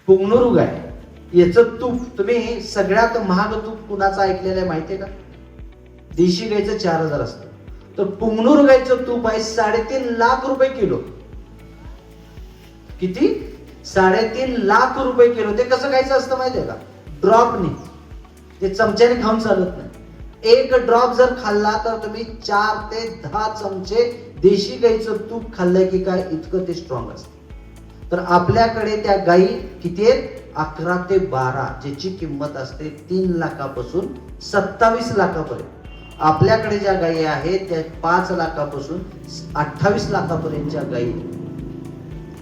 पुंगनुरू गाय, याचं तूप, तुम्ही सगळ्यात महाग तूप कुणाचं ऐकलेलं आहे माहितीये का? देशी गायचं 4000 असतं, तर पुंगनुरू गायचं तूप आहे 3.5 लाख रुपये किलो. किती? 3.5 लाख रुपये किलो. ते कसं खायचं असतं माहितीये का? ड्रॉपने. ते चमच्याने खाऊन चालत नाही. एक ड्रॉप जर खाल्ला तर तुम्ही 4 ते 10 चमचे देशी गाईचं तूप खाल्लंय की काय, इतकं ते स्ट्रॉंग असतं. तर आपल्याकडे त्या गाई किती आहेत? 11 ते 12, ज्याची किंमत असते 3 लाखापासून 27 लाखापर्यंत. आपल्याकडे ज्या गायी आहेत त्या 5 लाखापासून 28 लाखापर्यंतच्या गायी.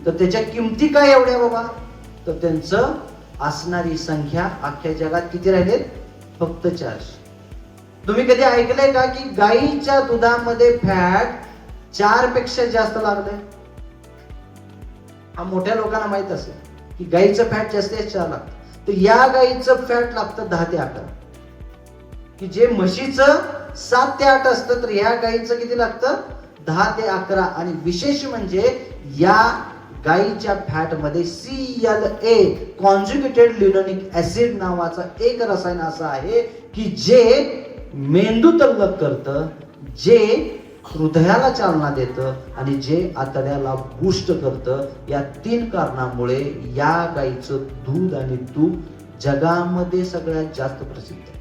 तर त्याच्या किमती काय एवढ्या बाबा? तर त्यांचं असणारी संख्या अख्ख्या जगात किती राहिलेत? फक्त 400. तुम्ही कधी ऐकलंय का की गाईच्या दुधामध्ये फॅट 4 पेक्षा जास्त लागलंय? हा मोठ्या लोकांना माहित असेल की गाईचं फॅट जास्तीत 4 लागतं. तर या गाईचं फॅट लागतं 10 ते 11, की जे म्हशीचं 7 ते 8 असतं, तर या गाईचं किती लागतं? 10 ते 11. आणि विशेष म्हणजे या गाईच्या फॅट मध्ये CLA, कॉन्जुगेटेड लिनोलिक ऍसिड नावाचा एक रसायन असं आहे की जे मेंदू तल्लख करतं, जे हृदयाला चालना देतं आणि जे आतड्याला बूस्ट करतं. या 3 कारणामुळे या गाईचं दूध आणि तूप जगामध्ये सगळ्यात जास्त प्रसिद्ध आहे.